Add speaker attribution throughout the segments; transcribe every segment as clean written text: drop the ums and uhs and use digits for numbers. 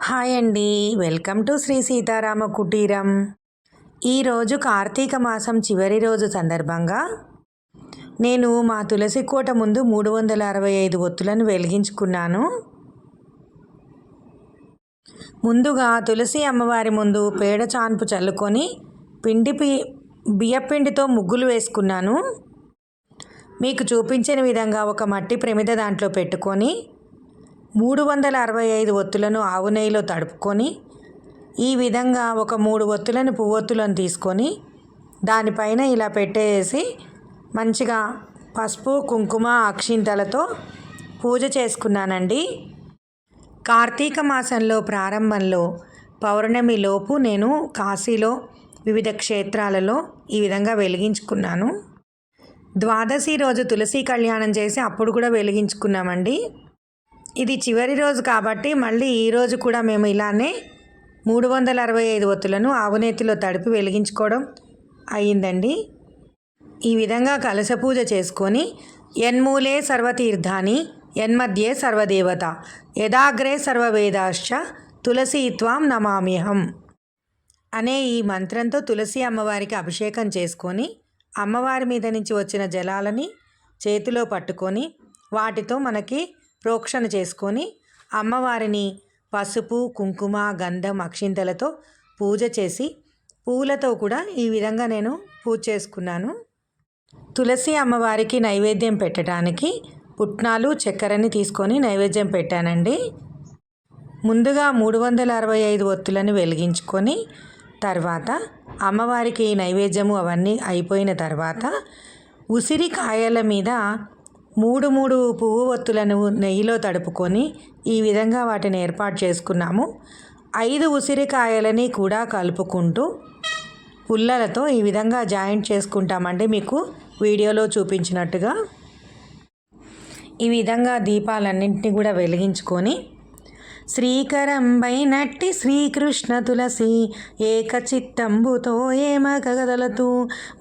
Speaker 1: Hi అండి, welcome to Shri Sitarama కుటీరం. ఈరోజు కార్తీక మాసం చివరి రోజు సందర్భంగా నేను మా తులసి కోట ముందు 365 ఒత్తులను వెలిగించుకున్నాను. ముందుగా తులసి అమ్మవారి ముందు పేడ చాన్పు చల్లుకొని బియ్యపిండితో ముగ్గులు వేసుకున్నాను. మీకు చూపించిన విధంగా ఒక మట్టి ప్రమిద దాంట్లో పెట్టుకొని 365 ఒత్తులను ఆవు నెయ్యిలో తడుపుకొని ఈ విధంగా ఒక 3 ఒత్తులను పువ్వొత్తులను తీసుకొని దానిపైన ఇలా పెట్టేసి మంచిగా పసుపు కుంకుమ అక్షింతలతో పూజ చేసుకున్నానండి. కార్తీక మాసంలో ప్రారంభంలో పౌర్ణమిలోపు నేను కాశీలో వివిధ క్షేత్రాలలో ఈ విధంగా వెలిగించుకున్నాను. ద్వాదశి రోజు తులసి కళ్యాణం చేసి అప్పుడు కూడా వెలిగించుకున్నామండి. ఇది చివరి రోజు కాబట్టి మళ్ళీ ఈరోజు కూడా మేము ఇలానే 365 ఒత్తులను ఆవునేతిలో తడిపి వెలిగించుకోవడం అయ్యిందండి. ఈ విధంగా కలశ పూజ చేసుకొని యన్మూలే సర్వతీర్థాని యన్మధ్యే సర్వదేవత యదాగ్రే సర్వవేదాశ్చ తులసీత్వాం నమామ్యహం అనే ఈ మంత్రంతో తులసి అమ్మవారికి అభిషేకం చేసుకొని అమ్మవారి మీద నుంచి వచ్చిన జలాలని చేతిలో పట్టుకొని వాటితో మనకి ప్రోక్షణ చేసుకొని అమ్మవారిని పసుపు కుంకుమ గంధం అక్షింతలతో పూజ చేసి పూలతో కూడా ఈ విధంగా నేను పూజ చేసుకున్నాను. తులసి అమ్మవారికి నైవేద్యం పెట్టడానికి పుట్నాలు చక్కెరని తీసుకొని నైవేద్యం పెట్టానండి. ముందుగా 365 ఒత్తులను వెలిగించుకొని తర్వాత అమ్మవారికి నైవేద్యము అవన్నీ అయిపోయిన తర్వాత ఉసిరికాయల మీద 3 పువ్వు ఒత్తులను నెయ్యిలో తడుపుకొని ఈ విధంగా వాటిని ఏర్పాటు చేసుకున్నాము. 5 ఉసిరికాయలని కూడా కలుపుకుంటూ పుల్లలతో ఈ విధంగా జాయింట్ చేసుకుంటామండి. మీకు వీడియోలో చూపించినట్టుగా ఈ విధంగా దీపాలన్నింటినీ కూడా వెలిగించుకొని శ్రీకరంబైనట్టి శ్రీకృష్ణ తులసి ఏకచిత్తంబుతో ఏమగదలతూ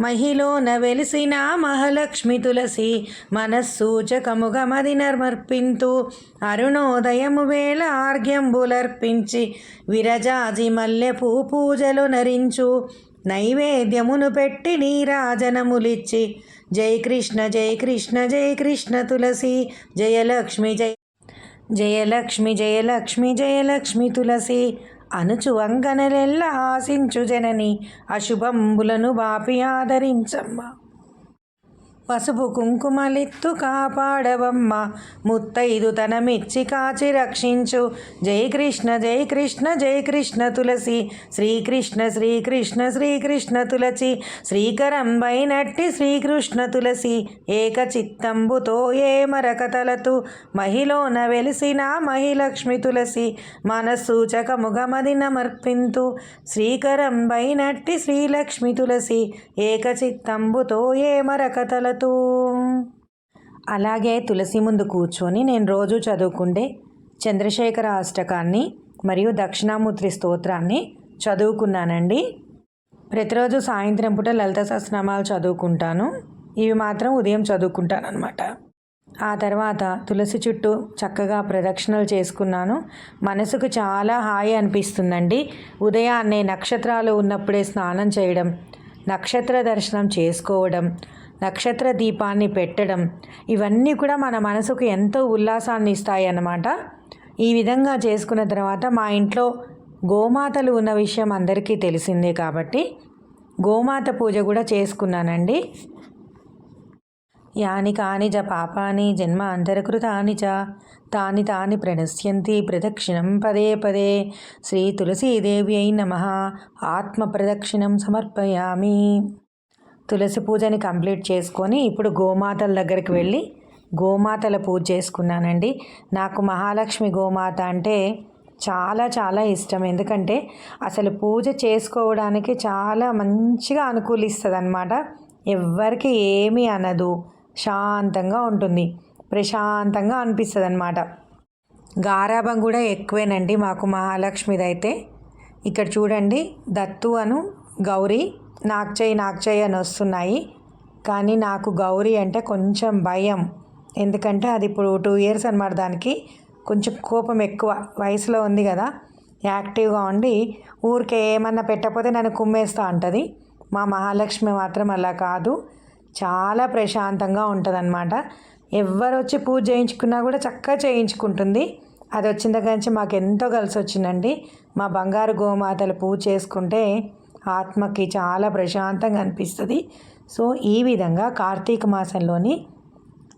Speaker 1: మహిలోన వెలిసిన మహాలక్ష్మి తులసి మనస్సూచకముగా మదినర్మర్పింతు అరుణోదయము వేళ ఆర్ఘ్యంబులర్పించి విరజాజి మల్లెపూ పూజలు నరించు నైవేద్యమును పెట్టి నీరాజనములిచ్చి జై కృష్ణ జై కృష్ణ జై కృష్ణ తులసి జయలక్ష్మి జయలక్ష్మి జయలక్ష్మి జయలక్ష్మి తులసి అనుచు వంగనలెల్ల ఆశించు జనని అశుభంబులను బాపి ఆదరించమ్మ పసుపు కుంకుమలిత్తు కాపాడవమ్మ ముత్తైదు తనమిచ్చి కాచి రక్షించు జై కృష్ణ జై కృష్ణ జై కృష్ణ తులసి శ్రీకృష్ణ శ్రీకృష్ణ శ్రీకృష్ణ తులసి శ్రీకరంబైనట్టి శ్రీకృష్ణ తులసి ఏకచిత్తంబుతో ఏమరకతలతు మహిలోన వెలిసిన మహిలక్ష్మి తులసి మనస్సూచకముగా మదినమర్పింతు శ్రీకరంబైనట్టి శ్రీలక్ష్మి తులసి ఏకచిత్తంబుతో ఏమరకతలతు. అలాగే తులసి ముందు కూర్చొని నేను రోజు చదువుకుండే చంద్రశేఖర అష్టకాన్ని మరియు దక్షిణామూర్తి స్తోత్రాన్ని చదువుకున్నానండి. ప్రతిరోజు సాయంత్రం పూట లలిత సహస్రనామాలు చదువుకుంటాను. ఇవి మాత్రం ఉదయం చదువుకుంటాను అనమాట. ఆ తర్వాత తులసి చుట్టూ చక్కగా ప్రదక్షిణలు చేసుకున్నాను. మనసుకు చాలా హాయి అనిపిస్తుందండి. ఉదయాన్నే నక్షత్రాలు ఉన్నప్పుడే స్నానం చేయడం, నక్షత్ర దర్శనం చేసుకోవడం, నక్షత్ర దీపాన్ని పెట్టడం ఇవన్నీ కూడా మన మనసుకు ఎంతో ఉల్లాసాన్ని ఇస్తాయి అన్నమాట. ఈ విధంగా చేసుకున్న తర్వాత మా ఇంట్లో గోమాతలు ఉన్న విషయం అందరికీ తెలిసిందే కాబట్టి గోమాత పూజ కూడా చేసుకున్నానండి. యాని కాని జ పాపాని జన్మ అంతరకృతాని చ తాని తాని ప్రణశ్యంతి ప్రదక్షిణం పదే పదే శ్రీ తులసీదేవి అయి నమః ఆత్మ ప్రదక్షిణం సమర్పయామి. తులసి పూజని కంప్లీట్ చేసుకొని ఇప్పుడు గోమాతల దగ్గరికి వెళ్ళి గోమాతల పూజ చేసుకున్నానండి. నాకు మహాలక్ష్మి గోమాత అంటే చాలా చాలా ఇష్టం. ఎందుకంటే అసలు పూజ చేసుకోవడానికి చాలా మంచిగా అనుకూలిస్తుంది అన్నమాట. ఎవ్వరికి ఏమీ అనదు, శాంతంగా ఉంటుంది, ప్రశాంతంగా అనిపిస్తుంది అన్నమాట. గారాబం కూడా ఎక్కువేనండి మాకు మహాలక్ష్మిదైతే. ఇక్కడ చూడండి, దత్తు అను గౌరీ నాక్చేయి అని వస్తున్నాయి. కానీ నాకు గౌరీ అంటే కొంచెం భయం. ఎందుకంటే అది ఇప్పుడు 2 years అన్నమాట. దానికి కొంచెం కోపం ఎక్కువ, వయసులో ఉంది కదా. యాక్టివ్గా ఉండి ఊరికే ఏమన్నా పెట్టకపోతే నన్ను కుమ్మేస్తూ ఉంటుంది. మా మహాలక్ష్మి మాత్రం అలా కాదు, చాలా ప్రశాంతంగా ఉంటుందన్నమాట. ఎవరు వచ్చి పూజ చేయించుకున్నా కూడా చక్కగా చేయించుకుంటుంది. అది వచ్చిన దగ్గర నుంచి మాకు ఎంతో కలిసి వచ్చిందండి. మా బంగారు గోమాతలు పూజ చేసుకుంటే ఆత్మకి చాలా ప్రశాంతంగా అనిపిస్తుంది. సో ఈ విధంగా కార్తీక మాసంలోని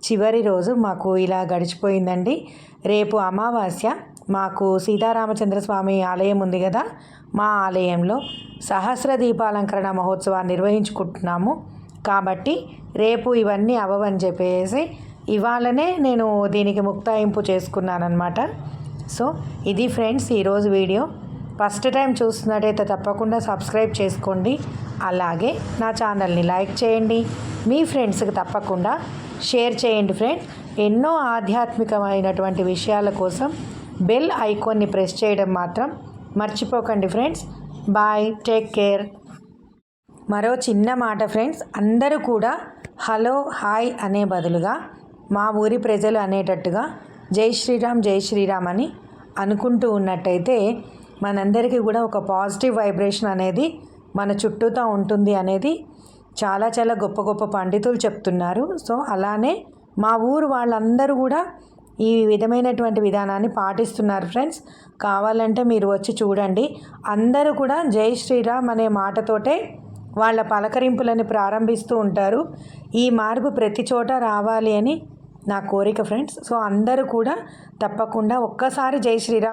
Speaker 1: చివరి రోజు మాకు ఇలా గడిచిపోయిందండి. రేపు అమావాస్య. మాకు సీతారామచంద్ర స్వామి ఆలయం ఉంది కదా, మా ఆలయంలో సహస్ర దీపాలంకరణ మహోత్సవాన్ని నిర్వహించుకుంటున్నాము. కాబట్టి రేపు ఇవన్నీ అవ్వవని చెప్పేసి ఇవాళనే నేను దీనికి ముక్తాయింపు చేసుకున్నానమాట. సో ఇది ఫ్రెండ్స్ ఈరోజు వీడియో. ఫస్ట్ టైం చూస్తున్నట్టయితే తప్పకుండా సబ్స్క్రైబ్ చేసుకోండి. అలాగే నా ఛానల్ని లైక్ చేయండి. మీ ఫ్రెండ్స్కి తప్పకుండా షేర్ చేయండి ఫ్రెండ్స్. ఎన్నో ఆధ్యాత్మికమైనటువంటి విషయాల కోసం బెల్ ఐకాన్ని ప్రెస్ చేయడం మాత్రం మర్చిపోకండి ఫ్రెండ్స్. Bye, take care. మరో చిన్న మాట ఫ్రెండ్స్, అందరూ కూడా హలో హాయ్ అనే బదులుగా మా ఊరి ప్రజలు అనేటట్టుగా జై శ్రీరామ్ జై శ్రీరామ్ అని అనుకుంటూ ఉన్నట్టయితే మనందరికీ కూడా ఒక పాజిటివ్ వైబ్రేషన్ అనేది మన చుట్టూతో ఉంటుంది అనేది చాలా చాలా గొప్ప గొప్ప పండితులు చెప్తున్నారు. సో అలానే మా ఊరు వాళ్ళందరూ కూడా ఈ విధమైనటువంటి విధానాన్ని పాటిస్తున్నారు ఫ్రెండ్స్. కావాలంటే మీరు వచ్చి చూడండి. అందరూ కూడా జై శ్రీరామ్ అనే మాటతోటే వాళ్ళ పలకరింపులని ప్రారంభిస్తూ ఉంటారు. ఈ మార్పు ప్రతి చోట రావాలి అని నా కోరిక ఫ్రెండ్స్. సో అందరూ కూడా తప్పకుండా ఒక్కసారి జై శ్రీరామ్